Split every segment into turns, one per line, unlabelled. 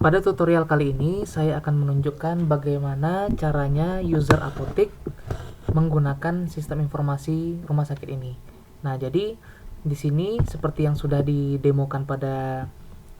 Pada tutorial kali ini saya akan menunjukkan bagaimana caranya user apotik menggunakan sistem informasi rumah sakit ini. Nah, jadi di sini seperti yang sudah didemokan pada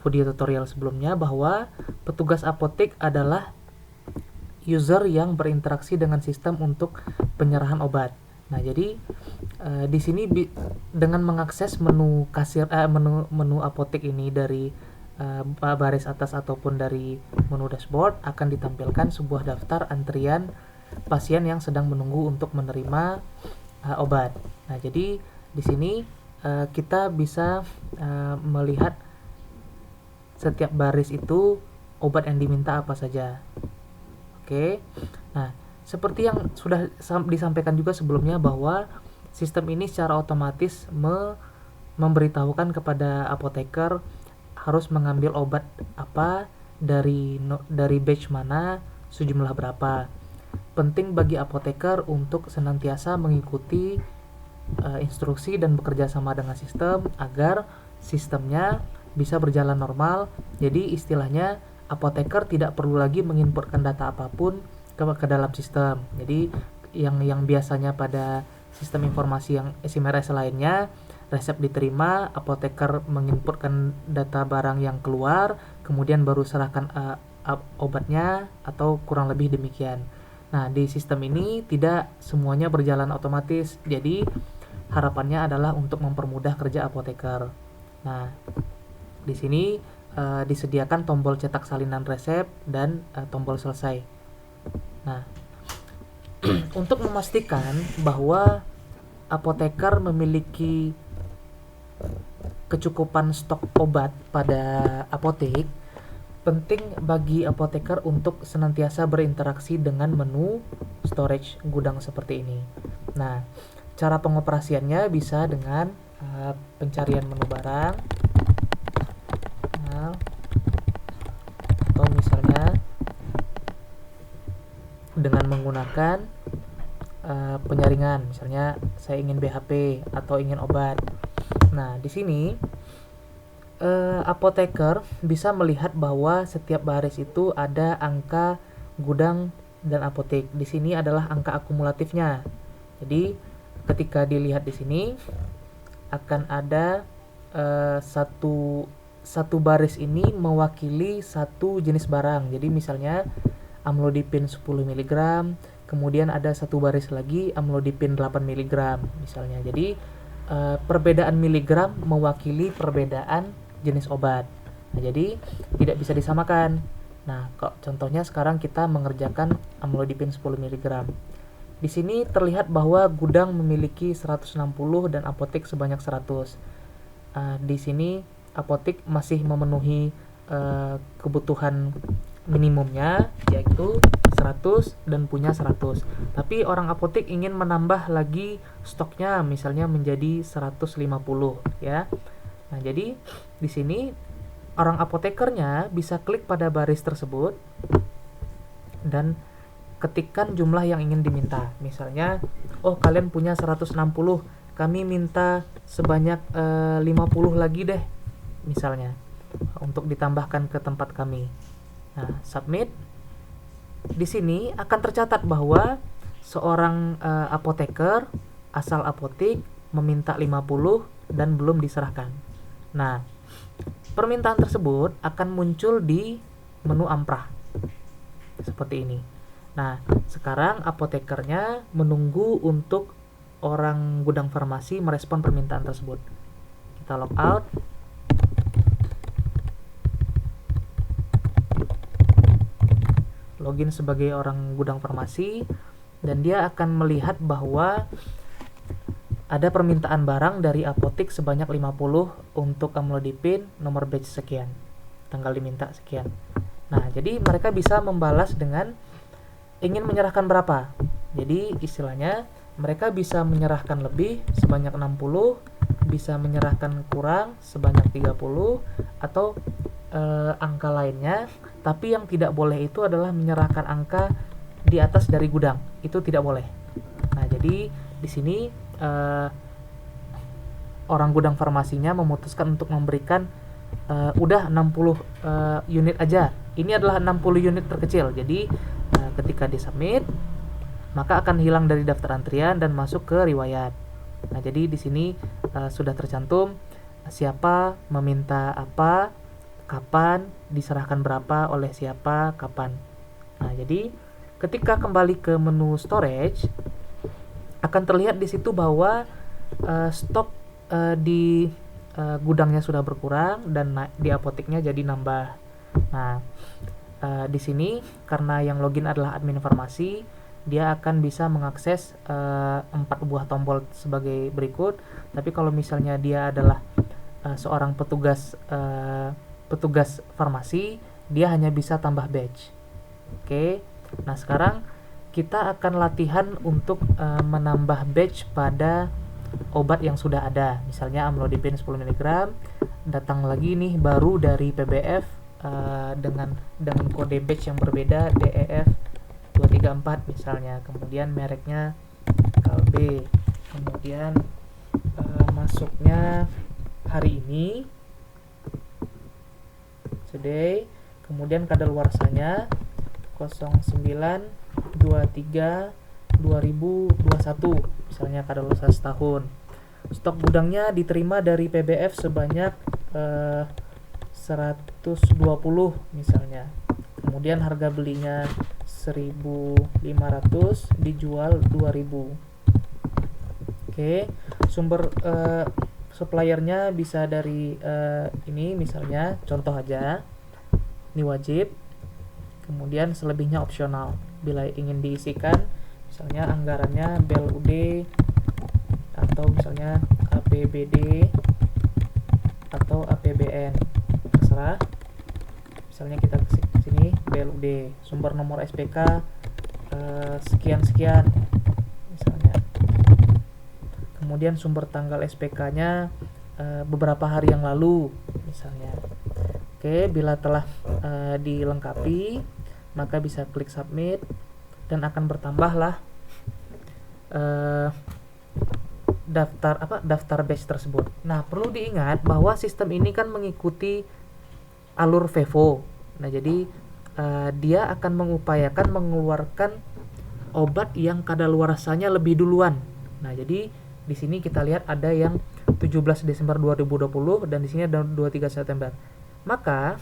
video tutorial sebelumnya, bahwa petugas apotek adalah user yang berinteraksi dengan sistem untuk penyerahan obat. Nah, jadi di sini dengan mengakses menu menu apotek ini dari baris atas ataupun dari menu dashboard, akan ditampilkan sebuah daftar antrian pasien yang sedang menunggu untuk menerima obat. Nah, jadi di sini kita bisa melihat setiap baris itu obat yang diminta apa saja. Oke. Nah, seperti yang sudah disampaikan juga sebelumnya, bahwa sistem ini secara otomatis memberitahukan kepada apoteker harus mengambil obat apa, dari batch mana, sejumlah berapa. Penting bagi apoteker untuk senantiasa mengikuti instruksi dan bekerja sama dengan sistem agar sistemnya bisa berjalan normal. Jadi istilahnya apoteker tidak perlu lagi menginputkan data apapun ke dalam sistem. Jadi yang biasanya pada sistem informasi yang SIMRS lainnya, resep diterima, apoteker menginputkan data barang yang keluar, kemudian baru serahkan obatnya, atau kurang lebih demikian. Nah, di sistem ini tidak semuanya berjalan otomatis. Jadi harapannya adalah untuk mempermudah kerja apoteker. Nah, di sini disediakan tombol cetak salinan resep dan tombol selesai. Nah, untuk memastikan bahwa apoteker memiliki kecukupan stok obat pada apotek, penting bagi apoteker untuk senantiasa berinteraksi dengan menu storage gudang seperti ini. Nah, cara pengoperasiannya bisa dengan pencarian menu barang, atau misalnya dengan menggunakan penyaringan. Misalnya saya ingin BHP atau ingin obat. Nah, di sini apoteker bisa melihat bahwa setiap baris itu ada angka gudang dan apotek. Di sini adalah angka akumulatifnya. Jadi ketika dilihat di sini akan ada satu baris ini mewakili satu jenis barang. Jadi misalnya amlodipin 10 mg, kemudian ada satu baris lagi amlodipin 8 mg misalnya. Jadi perbedaan miligram mewakili perbedaan jenis obat. Nah, jadi tidak bisa disamakan. Nah, contohnya sekarang kita mengerjakan amlodipin 10 mg. Di sini terlihat bahwa gudang memiliki 160 dan apotek sebanyak 100. Di sini apotek masih memenuhi kebutuhan minimumnya, yaitu 100 dan punya 100. Tapi orang apotek ingin menambah lagi stoknya, misalnya menjadi 150 ya. Nah, jadi di sini orang apotekernya bisa klik pada baris tersebut dan ketikkan jumlah yang ingin diminta. Misalnya, oh kalian punya 160, kami minta sebanyak 50 lagi deh misalnya, untuk ditambahkan ke tempat kami. Nah, submit. Di sini akan tercatat bahwa seorang apoteker asal apotek meminta 50 dan belum diserahkan. Nah, permintaan tersebut akan muncul di menu amprah seperti ini. Nah, sekarang apotekernya menunggu untuk orang gudang farmasi merespon permintaan tersebut. Kita log out. Login sebagai orang gudang farmasi, dan dia akan melihat bahwa ada permintaan barang dari apotek sebanyak 50 untuk amlodipin nomor batch sekian, tanggal diminta sekian. Nah, jadi mereka bisa membalas dengan ingin menyerahkan berapa. Jadi istilahnya mereka bisa menyerahkan lebih sebanyak 60, bisa menyerahkan kurang sebanyak 30, atau angka lainnya. Tapi yang tidak boleh itu adalah menyerahkan angka di atas dari gudang. Itu tidak boleh. Nah, jadi di sini orang gudang farmasinya memutuskan untuk memberikan udah 60 unit aja. Ini adalah 60 unit terkecil. Jadi ketika disubmit, maka akan hilang dari daftar antrian dan masuk ke riwayat. Nah, jadi di sini sudah tercantum siapa meminta apa, kapan, diserahkan berapa, oleh siapa, kapan. Nah, jadi ketika kembali ke menu storage, akan terlihat di situ bahwa stok di gudangnya sudah berkurang dan di apoteknya jadi nambah. Nah, di sini karena yang login adalah admin farmasi, dia akan bisa mengakses 4 buah tombol sebagai berikut. Tapi kalau misalnya dia adalah seorang petugas farmasi, dia hanya bisa tambah badge. Oke. Nah, sekarang kita akan latihan untuk menambah badge pada obat yang sudah ada. Misalnya amlodipin 10 mg, datang lagi nih baru dari PBF dengan kode batch yang berbeda, DEF 234 misalnya. Kemudian mereknya Kalbe. Kemudian masuknya hari ini, today. Kemudian kadaluarsanya 09/23/2021 misalnya, kadaluarsa setahun. Stok gudangnya diterima dari PBF sebanyak 120 misalnya. Kemudian harga belinya 1.500, dijual 2.000. Oke, sumber suppliernya bisa dari ini misalnya, contoh aja. Ini wajib. Kemudian selebihnya opsional. Bila ingin diisikan, misalnya anggarannya BLUD atau misalnya APBD atau APBN, terserah. Misalnya kita ke sini BLUD, sumber nomor SPK sekian-sekian misalnya. Kemudian sumber tanggal SPK-nya beberapa hari yang lalu misalnya. Oke, bila telah dilengkapi, maka bisa klik submit dan akan bertambahlah daftar batch tersebut. Nah, perlu diingat bahwa sistem ini kan mengikuti alur FEVO. Nah, jadi dia akan mengupayakan mengeluarkan obat yang kadaluarsanya lebih duluan. Nah, jadi di sini kita lihat ada yang 17 Desember 2020 dan di sini ada 23 September. Maka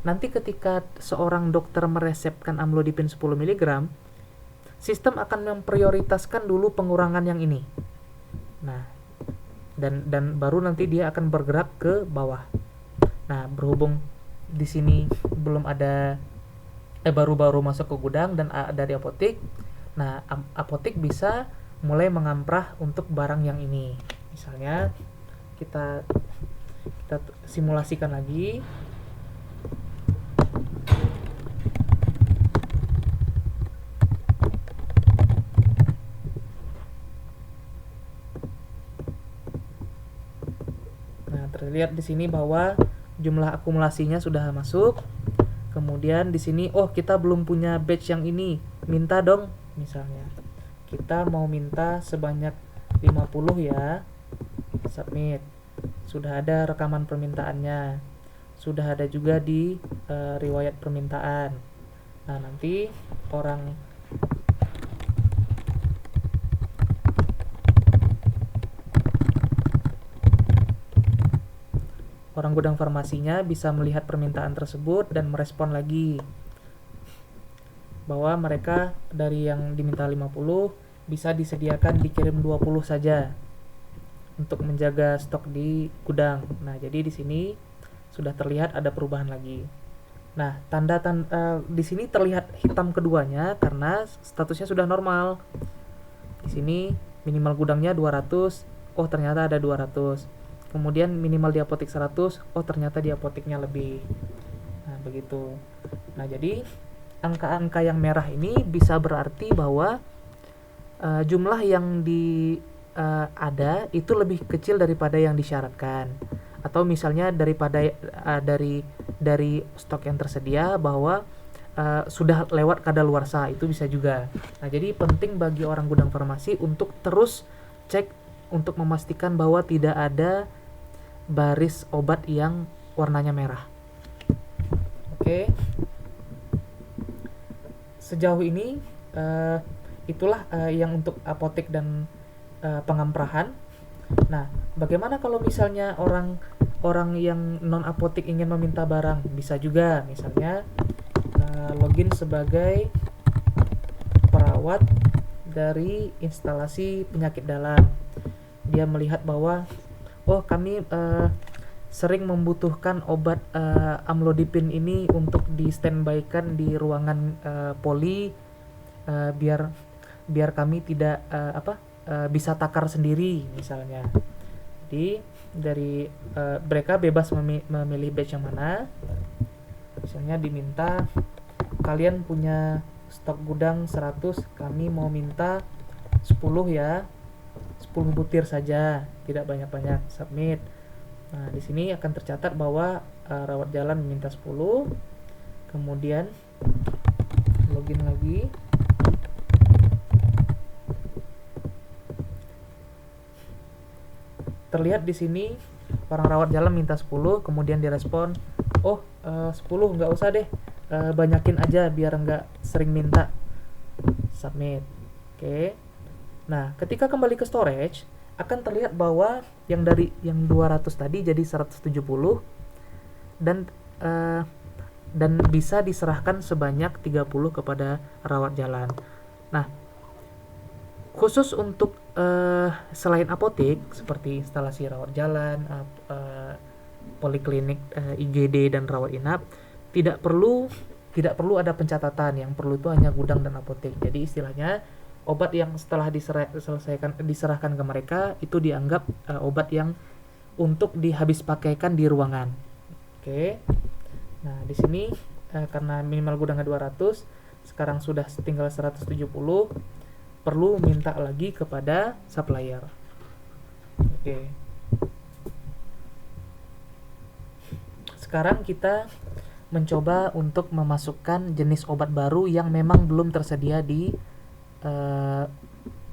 nanti ketika seorang dokter meresepkan amlodipin 10 mg, sistem akan memprioritaskan dulu pengurangan yang ini. Nah, dan baru nanti dia akan bergerak ke bawah. Nah, berhubung di sini belum ada baru-baru masuk ke gudang dan dari apotek. Nah, apotek bisa mulai mengamprah untuk barang yang ini. Misalnya kita simulasikan lagi. Nah, terlihat di sini bahwa jumlah akumulasinya sudah masuk. Kemudian di sini, oh kita belum punya batch yang ini, minta dong misalnya. Kita mau minta sebanyak 50 ya. Submit. Sudah ada rekaman permintaannya. Sudah ada juga di riwayat permintaan. Nah, nanti orang gudang farmasinya bisa melihat permintaan tersebut dan merespon lagi bahwa mereka dari yang diminta 50 bisa disediakan dikirim 20 saja untuk menjaga stok di gudang. Nah, jadi di sini sudah terlihat ada perubahan lagi. Nah, tanda di sini terlihat hitam keduanya karena statusnya sudah normal. Di sini minimal gudangnya 200, oh ternyata ada 200. Kemudian minimal di apotek 100, oh ternyata di apoteknya lebih. Nah, begitu. Nah, jadi angka-angka yang merah ini bisa berarti bahwa jumlah yang ada itu lebih kecil daripada yang disyaratkan. Atau misalnya daripada dari stok yang tersedia bahwa sudah lewat kadaluarsa, itu bisa juga. Nah, jadi penting bagi orang gudang farmasi untuk terus cek untuk memastikan bahwa tidak ada baris obat yang warnanya merah. Oke. Sejauh ini itulah yang untuk apotek dan pengamprahan. Nah, bagaimana kalau misalnya orang yang non apotek ingin meminta barang? Bisa juga, misalnya login sebagai perawat dari instalasi penyakit dalam. Dia melihat bahwa kami sering membutuhkan obat amlodipin ini untuk di standby-kan di ruangan poli, biar kami tidak bisa takar sendiri misalnya. Jadi dari mereka bebas memilih batch yang mana. Misalnya diminta kalian punya stok gudang 100, kami mau minta 10 ya, 10 butir saja, tidak banyak-banyak. Submit. Nah, di sini akan tercatat bahwa rawat jalan meminta 10. Kemudian login lagi. Terlihat di sini orang rawat jalan minta 10, kemudian direspon, 10 nggak usah deh, banyakin aja biar nggak sering minta. Submit. Oke. Nah, ketika kembali ke storage, akan terlihat bahwa yang 200 tadi jadi 170 dan bisa diserahkan sebanyak 30 kepada rawat jalan. Nah, khusus untuk selain apotek seperti instalasi rawat jalan, poliklinik, IGD dan rawat inap, tidak perlu ada pencatatan. Yang perlu itu hanya gudang dan apotek. Jadi istilahnya obat yang setelah diserahkan ke mereka itu dianggap obat yang untuk dihabis pakaikan di ruangan. Oke. Nah, di sini karena minimal gudangnya 200, sekarang sudah tinggal 170, perlu minta lagi kepada supplier. Oke. Sekarang kita mencoba untuk memasukkan jenis obat baru yang memang belum tersedia di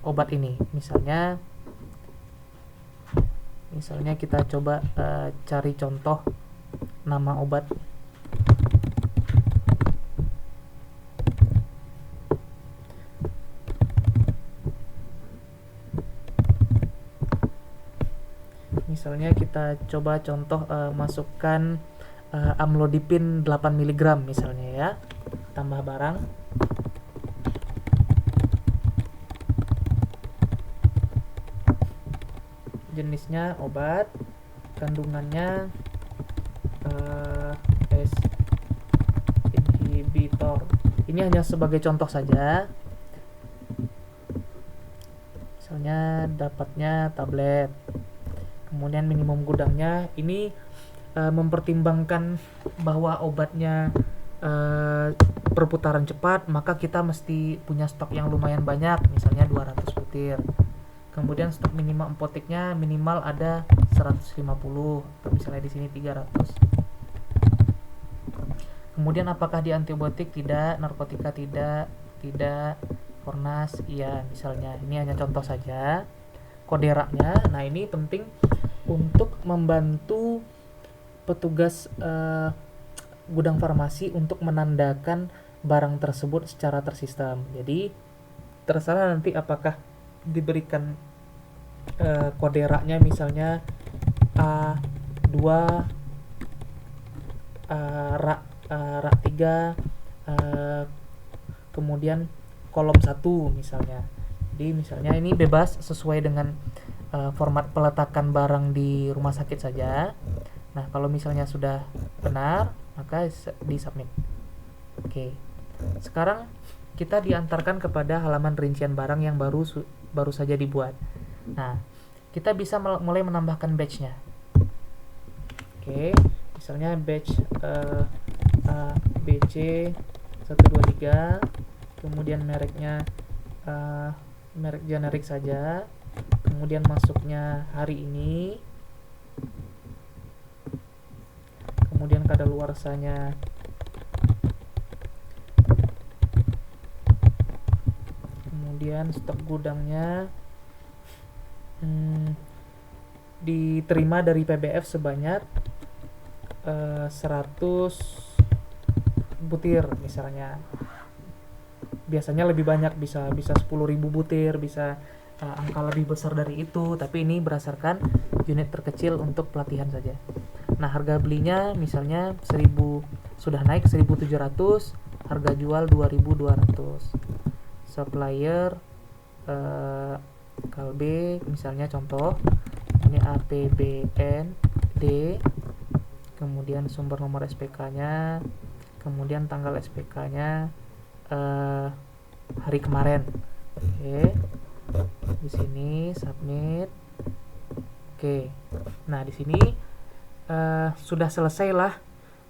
obat ini. Misalnya kita coba cari contoh nama obat. Misalnya kita coba contoh masukkan amlodipin 8 mg misalnya ya. Tambah barang. Jenisnya obat, kandungannya S inhibitor. Ini hanya sebagai contoh saja. Misalnya dapatnya tablet. Kemudian minimum gudangnya ini mempertimbangkan bahwa obatnya perputaran cepat, maka kita mesti punya stok yang lumayan banyak, misalnya 200 butir. Kemudian stok minimal apoteknya minimal ada 150, atau misalnya di sini 300. Kemudian apakah di antibiotik? Tidak, narkotika tidak, Fornas iya misalnya. Ini hanya contoh saja. Koderaknya, nah ini penting untuk membantu petugas gudang farmasi untuk menandakan barang tersebut secara tersistem. Jadi terserah nanti apakah diberikan koderaknya misalnya A2 rak 3 kemudian kolom 1 misalnya. Jadi misalnya ini bebas sesuai dengan format peletakan barang di rumah sakit saja. Nah, kalau misalnya sudah benar, maka di-submit. Oke. Sekarang kita diantarkan kepada halaman rincian barang yang baru saja dibuat. Nah, kita bisa mulai menambahkan batch-nya. Oke, misalnya batch A, B, C 1, 2, 3, kemudian mereknya merek generik saja, kemudian masuknya hari ini, kemudian kadaluarsanya kemudian stok gudangnya diterima dari PBF sebanyak 100 butir misalnya. Biasanya lebih banyak, bisa 10.000 butir, bisa angka lebih besar dari itu, tapi ini berdasarkan unit terkecil untuk pelatihan saja. Nah, harga belinya misalnya 1000, sudah naik 1700, harga jual 2200. Supplier Kalbe misalnya, contoh ini APBND, kemudian sumber nomor SPK-nya, kemudian tanggal SPK-nya, hari kemarin. Oke, di sini submit. Oke, nah di sini sudah selesai lah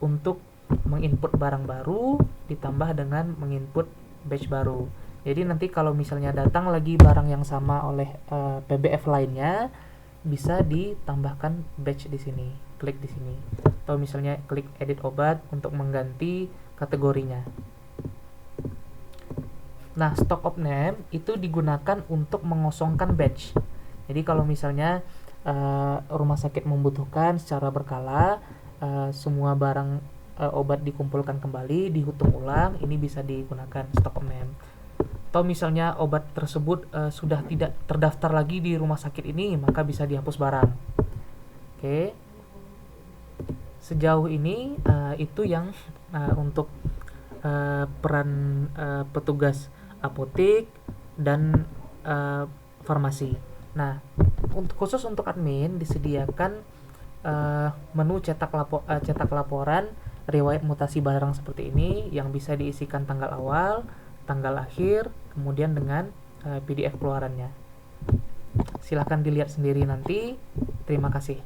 untuk menginput barang baru ditambah dengan menginput batch baru. Jadi nanti kalau misalnya datang lagi barang yang sama oleh PBF lainnya, bisa ditambahkan batch di sini. Klik di sini. Atau misalnya klik edit obat untuk mengganti kategorinya. Nah, stock of name itu digunakan untuk mengosongkan batch. Jadi kalau misalnya rumah sakit membutuhkan secara berkala semua barang obat dikumpulkan kembali, dihitung ulang, ini bisa digunakan stock of name. Atau misalnya obat tersebut sudah tidak terdaftar lagi di rumah sakit ini, maka bisa dihapus barang. Oke. Sejauh ini itu yang untuk peran petugas apotek dan farmasi. Nah, khusus untuk admin disediakan menu cetak laporan riwayat mutasi barang seperti ini yang bisa diisikan tanggal awal, tanggal akhir, kemudian dengan PDF keluarannya. Silahkan dilihat sendiri nanti. Terima kasih.